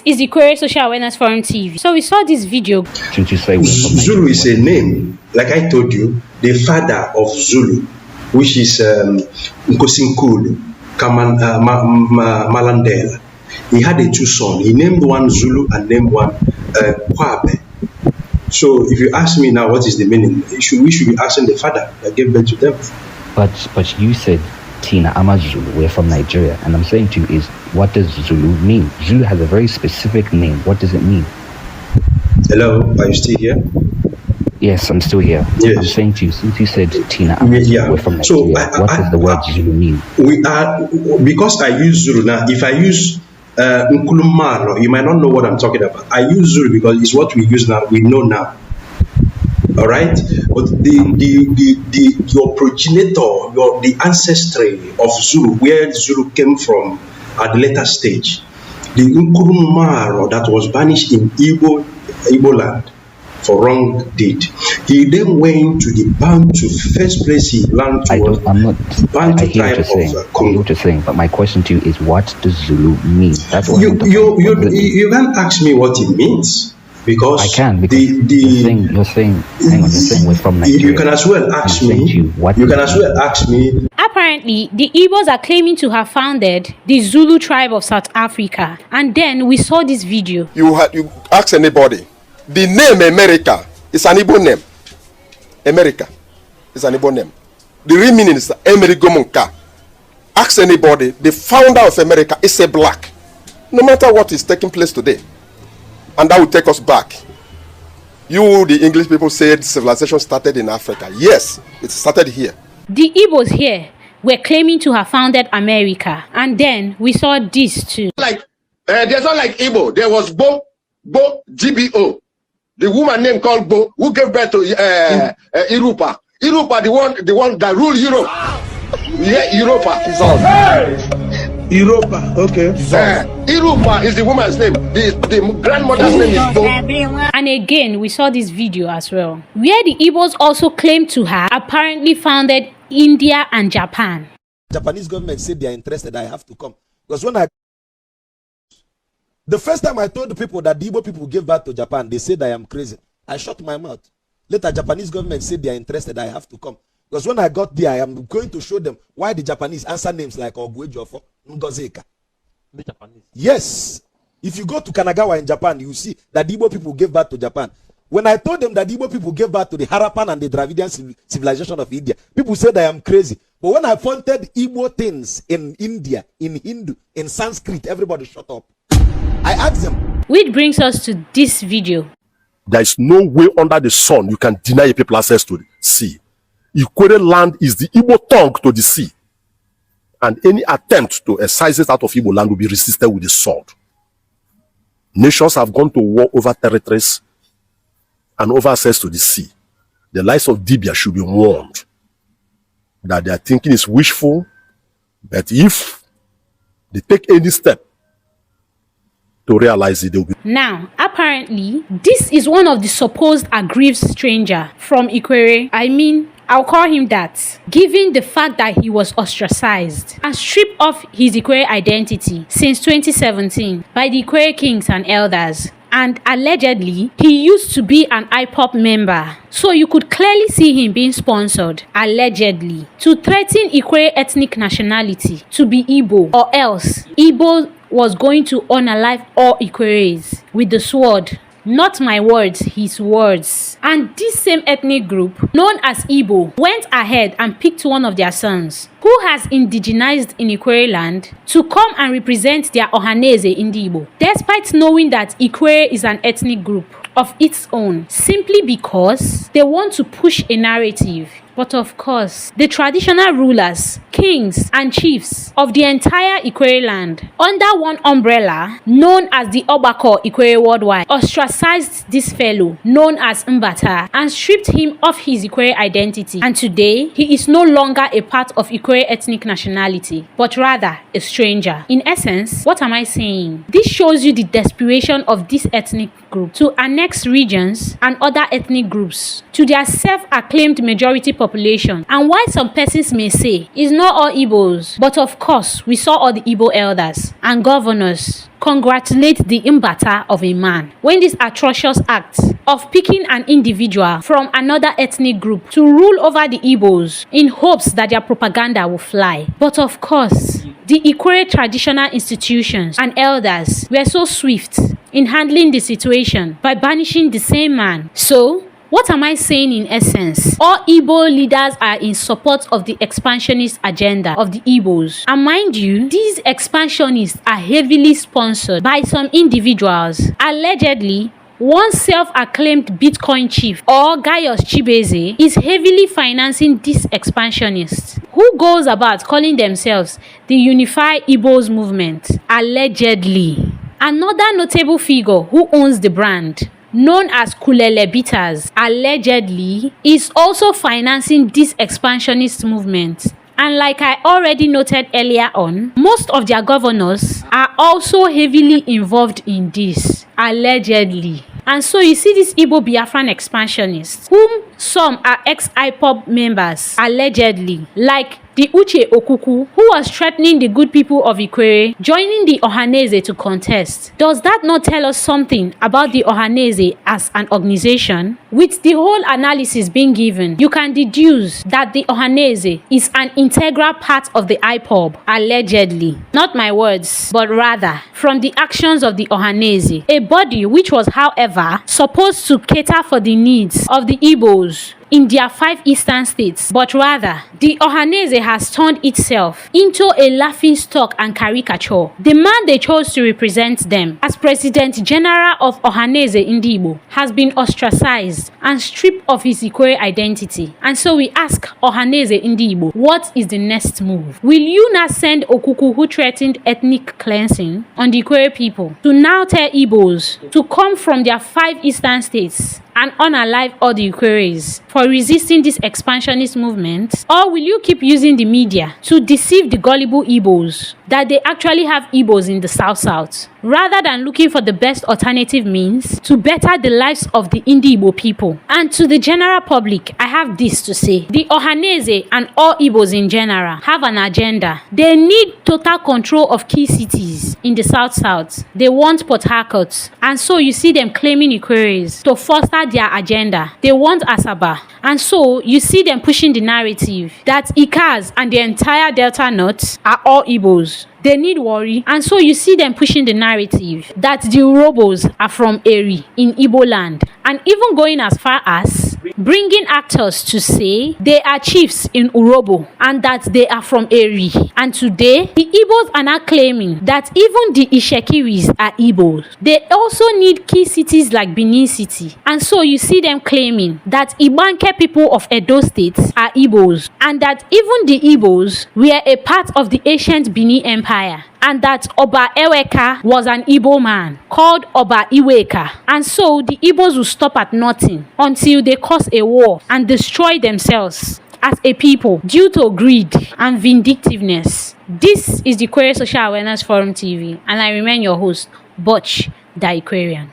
is the Query Social Awareness Forum TV. So we saw this video. Since you say Zulu is a name, like I told you, the father of Zulu, which is Nkosinkulu Malandela. He had two sons. He named one Zulu and named one Kwabe. So if you ask me now what is the meaning, we should be asking the father that gave birth to them. But you said, Tina, I'm a Zulu, we're from Nigeria. And I'm saying to you is, what does Zulu mean? Zulu has a very specific name. What does it mean? Hello, are you still here? Yes, I'm still here. Yes. I'm saying to you, since you said, Tina, we're from Nigeria, so what does the word Zulu mean? We are, because I use Zulu now, if I use Nkulumalo, you might not know what I'm talking about. I use Zulu because it's what we use now, we know now. All right, but your progenitor, the ancestry of Zulu, where Zulu came from at the later stage, the Nkulumalo that was banished in Igbo land for wrong deed. He then went to the Bantu. First place he learned to Bantu tribe of Congo. I hear what you're saying, but my question to you is, what does Zulu mean? That's what you can't ask me what it means. Because I can, because you're saying hang on, you're saying we're from Nigeria. You can as well ask me. You can as well ask me. Apparently, the Igbos are claiming to have founded the Zulu tribe of South Africa. And then we saw this video. You ask anybody. The name America is an Igbo name. America is an Igbo name. The real meaning is Emerigomunka. Ask anybody. The founder of America is a black. No matter what is taking place today. And that will take us back. You, the English people, said civilization started in Africa. Yes, it started here. The Igbos here were claiming to have founded America. And then we saw this too. There's not like Igbo. There was Bo, GBO. The woman named called Bo, who gave birth to Europa. Europa, the one that ruled Europe. Yeah, Europa. Europa, okay. Europa is the woman's name. The grandmother's name is Bo. And again, we saw this video as well, where the Igbos also claim to have apparently founded India and Japan. Japanese government said they are interested. I have to come. Because the first time I told the people that the Igbo people gave birth to Japan, they said I am crazy. I shut my mouth. Later, Japanese government said they are interested. I have to come. Because when I got there, I am going to show them why the Japanese answer names like Oguejofo, Ngozeka. The Japanese? Yes. If you go to Kanagawa in Japan, you see that the Igbo people gave birth to Japan. When I told them that the Igbo people gave birth to the Harappan and the Dravidian civilization of India, people said I am crazy. But when I pointed Igbo things in India, in Hindu, in Sanskrit, everybody shut up. I asked them. Which brings us to this video. There is no way under the sun you can deny people access to the sea. Equatorial land is the Igbo tongue to the sea. And any attempt to excise it out of Igbo land will be resisted with the sword. Nations have gone to war over territories and over access to the sea. The lives of Dibia should be warned that their thinking is wishful, but if they take any step to realize it, they will be. Now, apparently, this is one of the supposed aggrieved stranger from Ikwere. I mean, I'll call him that, given the fact that he was ostracized and stripped of his Ikwere identity since 2017 by the Ikwere kings and elders. And allegedly, he used to be an IPOP member. So you could clearly see him being sponsored, allegedly, to threaten Ikwere ethnic nationality to be Igbo, or else Igbo was going to unalive all Ikweres with the sword. Not my words, his words. And this same ethnic group, known as Igbo, went ahead and picked one of their sons, who has indigenized in Ikwere land, to come and represent their Ohaneze in the Igbo, despite knowing that Ikwere is an ethnic group of its own, simply because they want to push a narrative. But of course, the traditional rulers, kings, and chiefs of the entire Ikwere land, under one umbrella known as the Obako Ikwere Worldwide, ostracized this fellow known as Mbata and stripped him of his Ikwere identity. And today, he is no longer a part of Ikwere ethnic nationality, but rather a stranger. In essence, what am I saying? This shows you the desperation of this ethnic group to annex regions and other ethnic groups to their self-acclaimed majority population. And while some persons may say it's not all Igbos, but of course we saw all the Igbo elders and governors congratulate the imbata of a man when this atrocious act of picking an individual from another ethnic group to rule over the Igbos in hopes that their propaganda will fly. But of course, the Ikwere traditional institutions and elders were so swift in handling the situation by banishing the same man. So, what am I saying in essence? All Igbo leaders are in support of the expansionist agenda of the Igbos. And mind you, these expansionists are heavily sponsored by some individuals. Allegedly, one self-acclaimed Bitcoin chief or Gaius Chibeze is heavily financing these expansionists who goes about calling themselves the Unified Igbos movement. Allegedly. Another notable figure who owns the brand, known as Kulele Bitters, allegedly is also financing this expansionist movement. And like I already noted earlier on, most of their governors are also heavily involved in this, allegedly. And so you see these Igbo Biafran expansionists, whom some are ex-IPOB members, allegedly, like the Uche Okuku, who was threatening the good people of Ikwere, joining the Ohaneze to contest. Does that not tell us something about the Ohaneze as an organization? With the whole analysis being given, you can deduce that the Ohaneze is an integral part of the IPOB, allegedly. Not my words, but rather from the actions of the Ohaneze, a body which was, however, supposed to cater for the needs of the Igbos in their 5 eastern states, but rather the Ohaneze has turned itself into a laughingstock and caricature. The man they chose to represent them as President General of Ohaneze Ndigbo has been ostracized and stripped of his Ikwere identity. And so we ask Ohaneze Ndigbo, what is the next move? Will you not send Okuku, who threatened ethnic cleansing on the Ikwere people, to now tell Igbos to come from their 5 eastern states and unalive all the Ikweres for resisting this expansionist movement? Or will you keep using the media to deceive the gullible Igbos that they actually have Igbos in the South, rather than looking for the best alternative means to better the lives of the Igbo people? And to the general public, I have this to say. The Ohaneze and all Igbos in general have an agenda. They need total control of key cities in the South. They want Port Harcourt. And so you see them claiming Ikweres to foster their agenda. They want Asaba. And so you see them pushing the narrative that Ikas and the entire Delta North are all Igbos. They need worry. And so you see them pushing the narrative that the Urobos are from Eri in Igbo land. And even going as far as bringing actors to say they are chiefs in Urobo and that they are from Eri. And today, the Igbos are now claiming that even the Ishekiris are Igbos. They also need key cities like Benin City. And so you see them claiming that Ibanke people of Edo State are Igbos. And that even the Igbos were a part of the ancient Benin Empire. And that Oba Eweka was an Igbo man called Oba Iweka. And so the Igbos will stop at nothing until they cause a war and destroy themselves as a people due to greed and vindictiveness. This is the Ikwere Social Awareness Forum TV, and I remain your host, Butch the Aquarian.